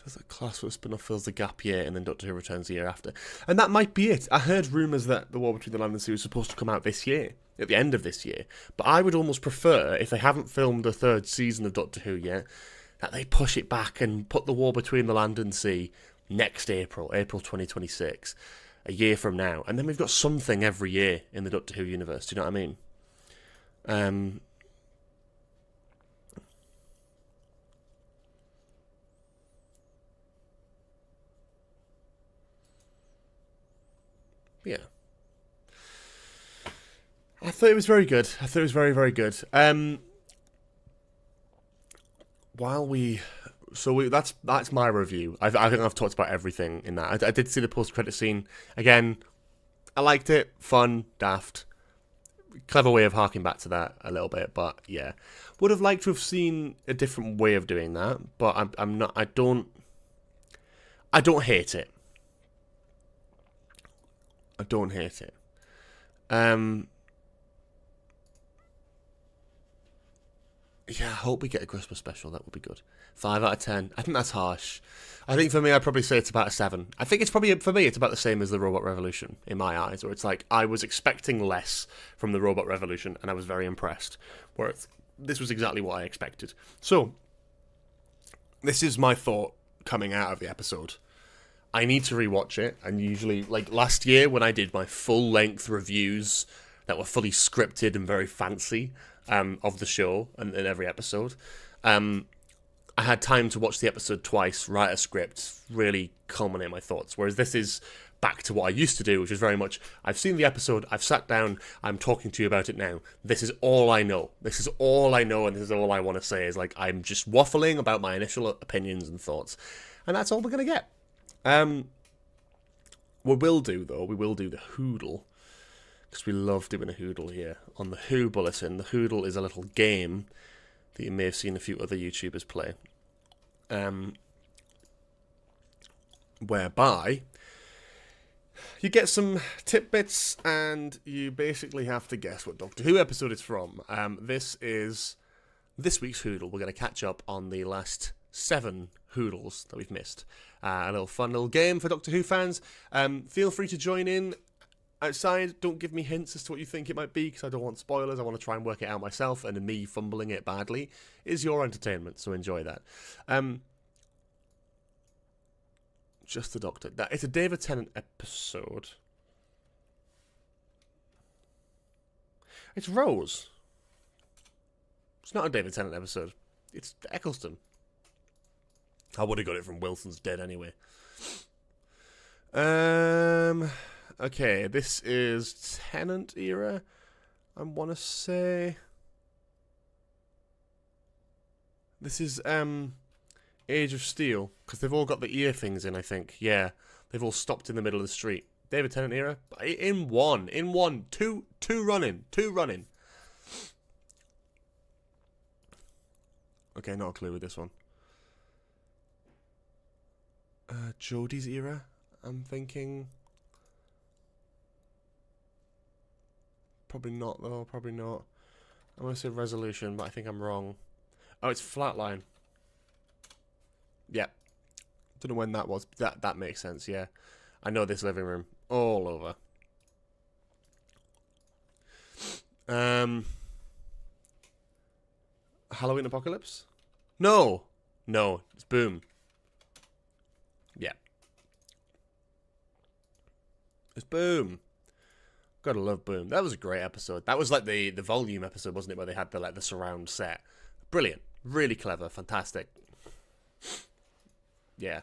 [SPEAKER 1] The class for a spin-off fills the gap year, and then Doctor Who returns the year after. And that might be it. I heard rumours that The War Between the Land and the Sea was supposed to come out this year, at the end of this year. But I would almost prefer, if they haven't filmed a third season of Doctor Who yet, that they push it back and put The War Between the Land and Sea next April 2026, a year from now. And then we've got something every year in the Doctor Who universe, do you know what I mean? Yeah. I thought it was very good. I thought it was very, very good. That's my review. I think I've talked about everything in that. I did see the post-credit scene. Again, I liked it. Fun, daft. Clever way of harking back to that a little bit, but yeah. Would have liked to have seen a different way of doing that, but I'm not, I don't hate it. I don't hate it. Yeah, I hope we get a Christmas special. That would be good. 5 out of 10. I think that's harsh. I think for me, I'd probably say it's about a 7. I think it's probably, for me, it's about the same as the Robot Revolution, in my eyes, where it's like, I was expecting less from the Robot Revolution, and I was very impressed. Whereas this was exactly what I expected. So, this is my thought coming out of the episode. I need to rewatch it, and usually, like last year when I did my full-length reviews that were fully scripted and very fancy of the show and in every episode, I had time to watch the episode twice, write a script, really culminate my thoughts, whereas this is back to what I used to do, which is very much, I've seen the episode, I've sat down, I'm talking to you about it now, this is all I know, and this is all I want to say, is like, I'm just waffling about my initial opinions and thoughts, and that's all we're going to get. We will do the Hoodle, because we love doing a Hoodle here on the Who Bulletin. The Hoodle is a little game that you may have seen a few other YouTubers play, whereby you get some tidbits and you basically have to guess what Doctor Who episode it's from. This is this week's Hoodle. We're going to catch up on the last 7 Hoodles that we've missed. A little fun little game for Doctor Who fans. Feel free to join in outside, don't give me hints as to what you think it might be, because I don't want spoilers. I want to try and work it out myself, and me fumbling it badly is your entertainment, so enjoy that. Just the Doctor. It's a David Tennant episode. It's Rose. It's not a David Tennant episode. It's Eccleston. I would have got it from Wilson's Dead anyway. Okay, this is Tennant era, I want to say. This is Age of Steel, because they've all got the ear things in, I think. Yeah, they've all stopped in the middle of the street. David Tennant era, in one, two running. Okay, not a clue with this one. Jodie's era, I'm thinking. Probably not, though. Probably not. I'm going to say Resolution, but I think I'm wrong. Oh, it's Flatline. Yeah. Don't know when that was. That makes sense, yeah. I know this living room all over. Halloween Apocalypse? No! No, it's Boom. Yeah. It's Boom. Gotta love Boom. That was a great episode. That was like the volume episode, wasn't it, where they had the surround set. Brilliant. Really clever. Fantastic. Yeah.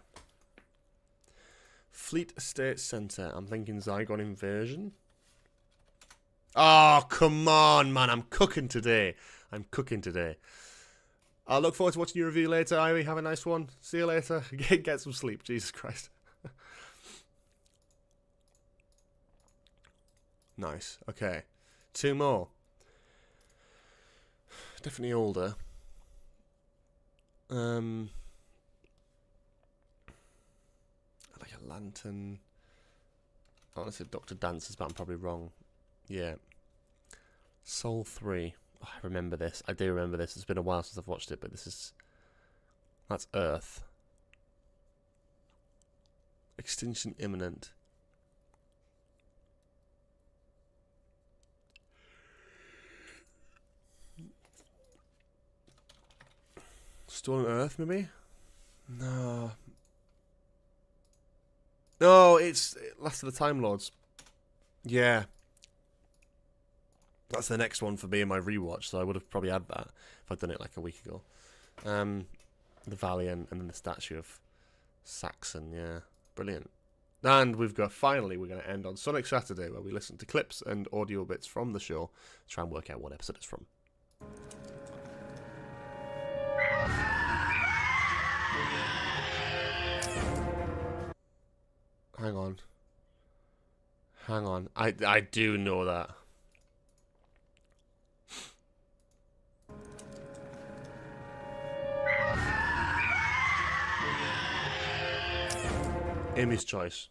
[SPEAKER 1] Fleet Estate Centre. I'm thinking Zygon Invasion. Oh, come on, man. I'm cooking today. I'll look forward to watching your review later, Ivy. Have a nice one. See you later. Get some sleep. Jesus Christ. Nice. Okay. 2 more. Definitely older. I like a lantern. I want to say Dr. Dances, but I'm probably wrong. Yeah. Soul 3. Oh, I remember this. I do remember this. It's been a while since I've watched it, but that's Earth. Extinction imminent. Stolen Earth, maybe? No. No, it's Last of the Time Lords. Yeah. That's the next one for me in my rewatch, so I would have probably had that if I'd done it like a week ago. The Valiant and then the statue of Saxon, yeah. Brilliant. And we're going to end on Sonic Saturday, where we listen to clips and audio bits from the show to try and work out what episode it's from. Hang on. I do know that. Amy's Choice.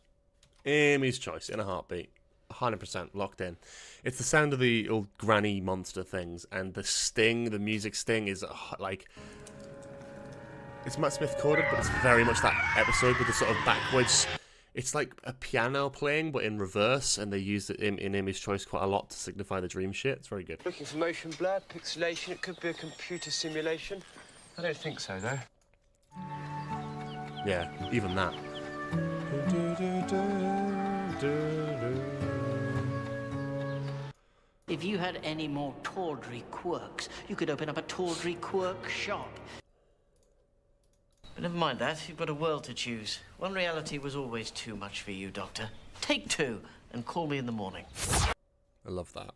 [SPEAKER 1] Amy's Choice in a heartbeat. 100% locked in. It's the sound of the old granny monster things, and the sting, the music sting is like... It's Matt Smith coded, but it's very much that episode with the sort of backwards... It's like a piano playing, but in reverse, and they used it in Amy's Choice quite a lot to signify the dream shit. It's very good.
[SPEAKER 2] Looking for motion blur, pixelation, it could be a computer simulation. I don't think so, though.
[SPEAKER 1] Yeah, even that.
[SPEAKER 3] If you had any more tawdry quirks, you could open up a tawdry quirk shop.
[SPEAKER 4] But never mind that, you've got a world to choose. One reality was always too much for you, Doctor. Take 2 and call me in the morning.
[SPEAKER 1] I love that.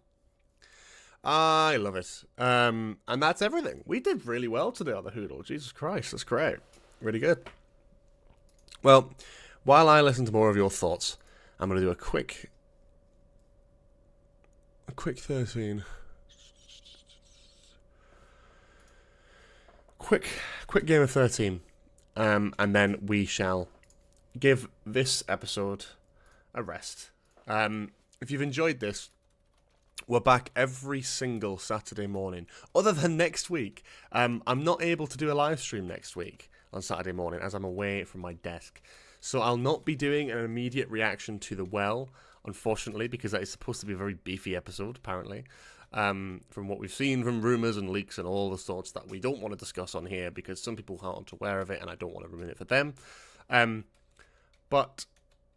[SPEAKER 1] I love it. And that's everything. We did really well today on the Hoodle. Jesus Christ, that's great. Really good. Well, while I listen to more of your thoughts, I'm going to do a quick 13. Quick game of 13. And then we shall give this episode a rest. If you've enjoyed this, we're back every single Saturday morning. Other than next week. I'm not able to do a live stream next week on Saturday morning as I'm away from my desk. So I'll not be doing an immediate reaction to The Well unfortunately, because that is supposed to be a very beefy episode, apparently. From what we've seen from rumours and leaks and all the sorts that we don't want to discuss on here because some people aren't aware of it and I don't want to ruin it for them. But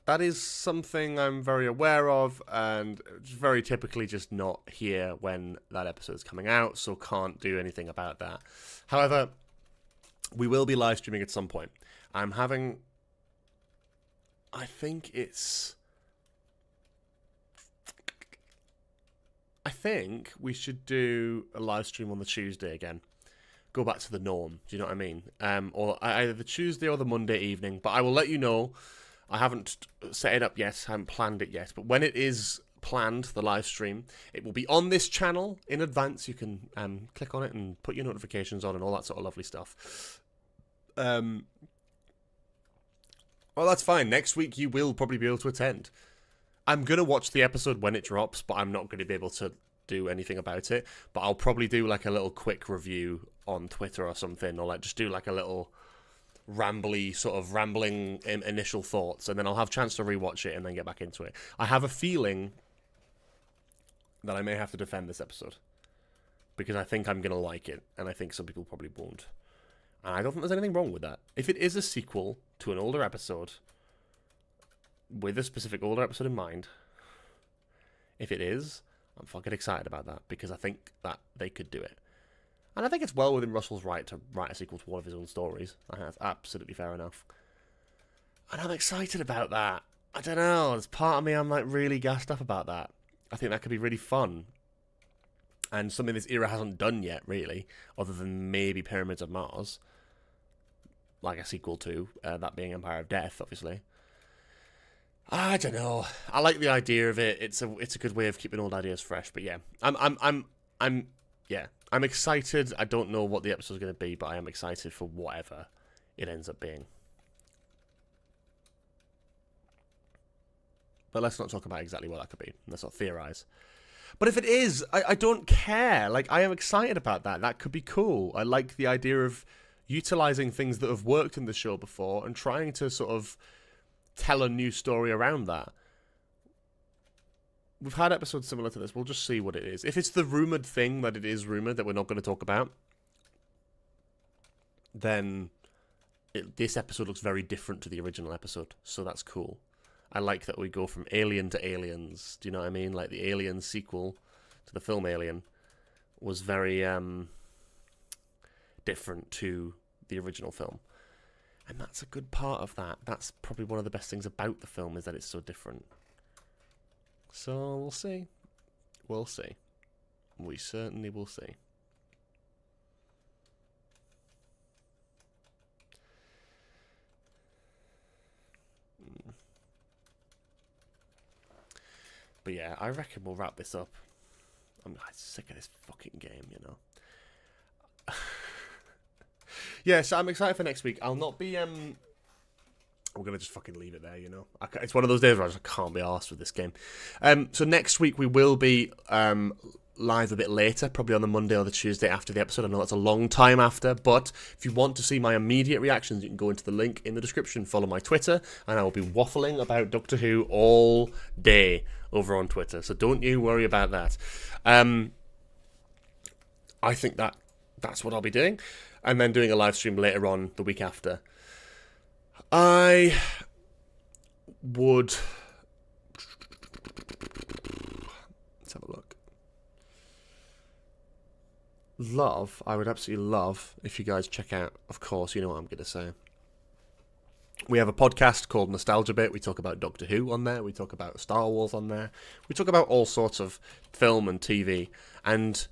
[SPEAKER 1] that is something I'm very aware of, and it's very typically just not here when that episode's coming out, so can't do anything about that. However, we will be live streaming at some point. I'm having... I think we should do a live stream on the Tuesday again. Go back to the norm, do you know what I mean? Or either the Tuesday or the Monday evening, but I will let you know. I haven't set it up yet, I haven't planned it yet, but when it is planned, the live stream, it will be on this channel in advance. You can click on it and put your notifications on and all that sort of lovely stuff. Well, that's fine. Next week you will probably be able to attend. I'm going to watch the episode when it drops, but I'm not going to be able to do anything about it. But I'll probably do like a little quick review on Twitter or something, or like just do like a little rambling initial thoughts, and then I'll have a chance to rewatch it and then get back into it. I have a feeling that I may have to defend this episode because I think I'm going to like it, and I think some people probably won't. And I don't think there's anything wrong with that. If it is a sequel to an older episode, with a specific older episode in mind, if it is, I'm fucking excited about that because I think that they could do it. And I think it's well within Russell's right to write a sequel to one of his own stories. I think that's absolutely fair enough. And I'm excited about that. I don't know, there's part of me I'm like really gassed up about that. I think that could be really fun. And something this era hasn't done yet, really, other than maybe Pyramids of Mars. Like a sequel to, that being Empire of Death, obviously. I don't know. I like the idea of it. It's a good way of keeping old ideas fresh. But yeah, I'm excited. I don't know what the episode's going to be, but I am excited for whatever it ends up being. But let's not talk about exactly what that could be. Let's not theorize. But if it is, I don't care. Like, I am excited about that. That could be cool. I like the idea of utilizing things that have worked in the show before and trying to sort of tell a new story around that. We've had episodes similar to this. We'll just see what it is. If it's the rumoured thing that it is rumoured that we're not going to talk about, then this episode looks very different to the original episode. So that's cool. I like that we go from Alien to Aliens. Do you know what I mean? Like the Alien sequel to the film Alien was very different to the original film. And that's a good part of that. That's probably one of the best things about the film is that it's so different. So we'll see. We'll see. We certainly will see. But yeah, I reckon we'll wrap this up. I'm sick of this fucking game, you know. Yeah, so I'm excited for next week. I'll not be... We're going to just fucking leave it there, you know. It's one of those days where I just can't be arsed with this game. So next week we will be live a bit later, probably on the Monday or the Tuesday after the episode. I know that's a long time after, but if you want to see my immediate reactions, you can go into the link in the description, follow my Twitter, and I will be waffling about Doctor Who all day over on Twitter. So don't you worry about that. I think that's what I'll be doing. And then doing a live stream later on the week after. I would... Let's have a look. I would absolutely love if you guys check out, of course, you know what I'm going to say. We have a podcast called Nostalgia Bit. We talk about Doctor Who on there. We talk about Star Wars on there. We talk about all sorts of film and TV. And,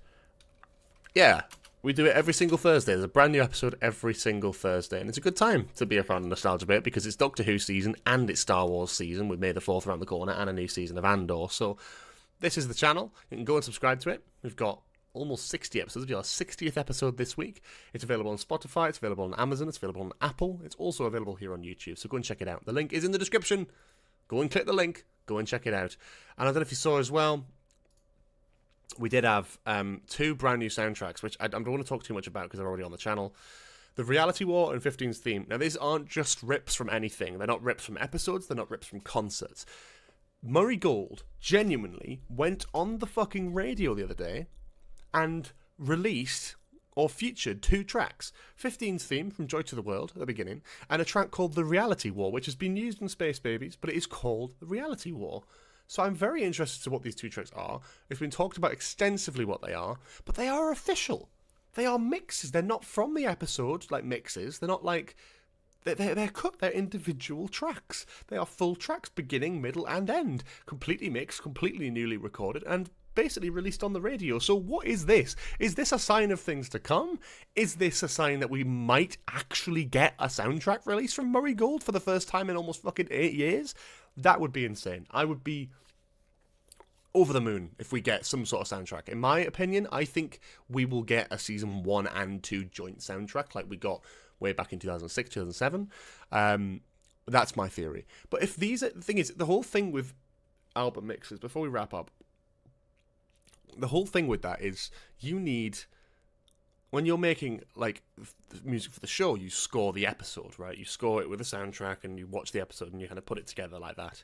[SPEAKER 1] yeah... We do it every single Thursday. There's a brand new episode every single Thursday. And it's a good time to be a fan of Nostalgia Bit because it's Doctor Who season and it's Star Wars season with May the 4th around the corner and a new season of Andor. So this is the channel. You can go and subscribe to it. We've got almost 60 episodes. We've got our 60th episode this week. It's available on Spotify. It's available on Amazon. It's available on Apple. It's also available here on YouTube. So go and check it out. The link is in the description. Go and click the link. Go and check it out. And I don't know if you saw as well, we did have 2 brand new soundtracks, which I don't want to talk too much about because they're already on the channel. The Reality War and 15's Theme. Now, these aren't just rips from anything. They're not rips from episodes. They're not rips from concerts. Murray Gold genuinely went on the fucking radio the other day and released or featured 2 tracks. 15's theme from Joy to the World at the beginning, and a track called The Reality War, which has been used in Space Babies, but it is called The Reality War. So I'm very interested to what these 2 tracks are. It's been talked about extensively what they are, but they are official. They are mixes. They're not from the episode, like mixes. They're not like... They're cut. They're individual tracks. They are full tracks, beginning, middle, and end. Completely mixed, completely newly recorded, and basically released on the radio. So what is this? Is this a sign of things to come? Is this a sign that we might actually get a soundtrack release from Murray Gold for the first time in almost fucking 8 years? That would be insane. I would be over the moon if we get some sort of soundtrack. In my opinion, I think we will get a season 1 and 2 joint soundtrack like we got way back in 2006, 2007. That's my theory. But if these are, the thing is, the whole thing with album mixes, before we wrap up, the whole thing with that is you need, when you're making like music for the show, you score the episode, right? You score it with a soundtrack and you watch the episode and you kind of put it together like that.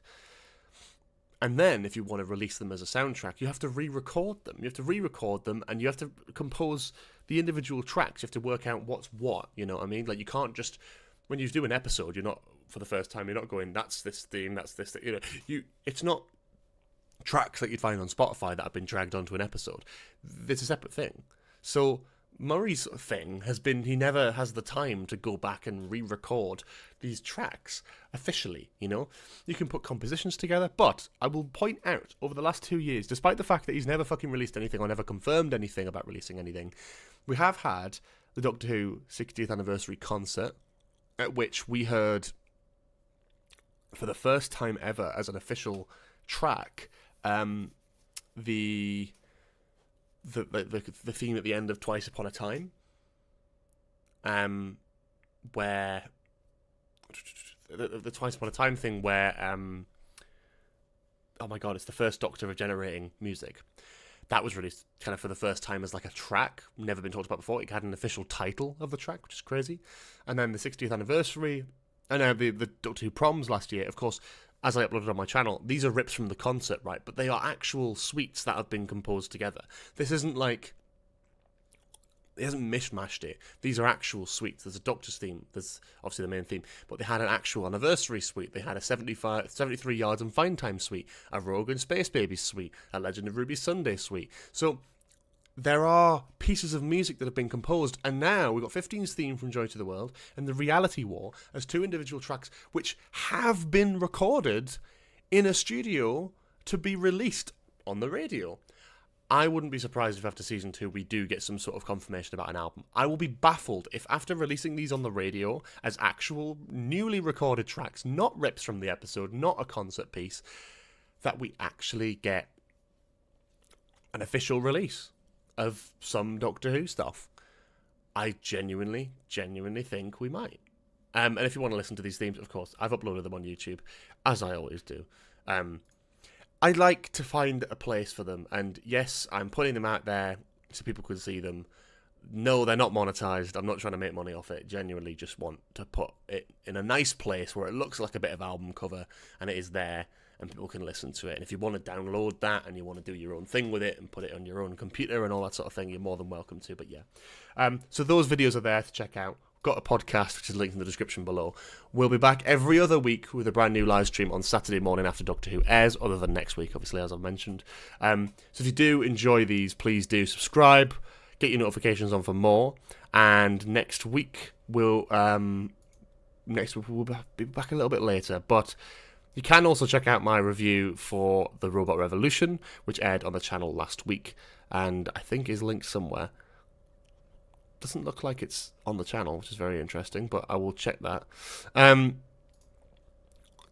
[SPEAKER 1] And then if you want to release them as a soundtrack, you have to re-record them. You have to re-record them and you have to compose the individual tracks. You have to work out what's what, you know what I mean? Like you can't just, when you do an episode, you're not, for the first time, you're not going, that's this theme, that's this, you know, it's not tracks that you'd find on Spotify that have been dragged onto an episode. It's a separate thing. So Murray's thing has been, he never has the time to go back and re-record these tracks officially, you know? You can put compositions together, but I will point out, over the last 2 years, despite the fact that he's never fucking released anything or never confirmed anything about releasing anything, we have had the Doctor Who 60th anniversary concert, at which we heard, for the first time ever as an official track, the theme at the end of Twice Upon a Time, where the Twice Upon a Time thing, where oh my god, it's the first Doctor of generating music. That was released kind of for the first time as like a track, never been talked about before. It had an official title of the track, which is crazy. And then the 60th anniversary, and the Doctor Who proms last year, of course. As I uploaded on my channel, these are rips from the concert, right? But they are actual suites that have been composed together. This isn't like... It hasn't mishmashed it. These are actual suites. There's a Doctor's theme. There's obviously the main theme. But they had an actual anniversary suite. They had a 73 Yards and Fine Time suite. A Rogue and Space Babies suite. A Legend of Ruby Sunday suite. So there are pieces of music that have been composed, and now we've got 15's theme from Joy to the World and The Reality War as 2 individual tracks which have been recorded in a studio to be released on the radio. I wouldn't be surprised if after season 2 we do get some sort of confirmation about an album. I will be baffled if after releasing these on the radio as actual newly recorded tracks, not rips from the episode, not a concert piece, that we actually get an official release of some Doctor Who stuff. I genuinely think we might. And if you want to listen to these themes, of course, I've uploaded them on YouTube, as I always do. I like to find a place for them, and yes, I'm putting them out there so people can see them. No, they're not monetized. I'm not trying to make money off it. Genuinely just want to put it in a nice place where it looks like a bit of album cover, and it is there, and people can listen to it. And if you want to download that and you want to do your own thing with it and put it on your own computer and all that sort of thing, you're more than welcome to. But yeah, so those videos are there to check out. Got a podcast, which is linked in the description below. We'll be back every other week with a brand new live stream on Saturday morning after Doctor Who airs, other than next week, obviously, as I've mentioned. So if you do enjoy these, please do subscribe, get your notifications on for more, and next week we'll be back a little bit later, but you can also check out my review for The Robot Revolution, which aired on the channel last week, and I think is linked somewhere. Doesn't look like it's on the channel, which is very interesting, but I will check that.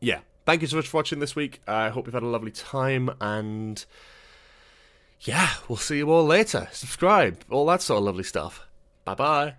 [SPEAKER 1] Yeah, thank you so much for watching this week. I hope you've had a lovely time, and yeah, we'll see you all later. Subscribe, all that sort of lovely stuff. Bye-bye.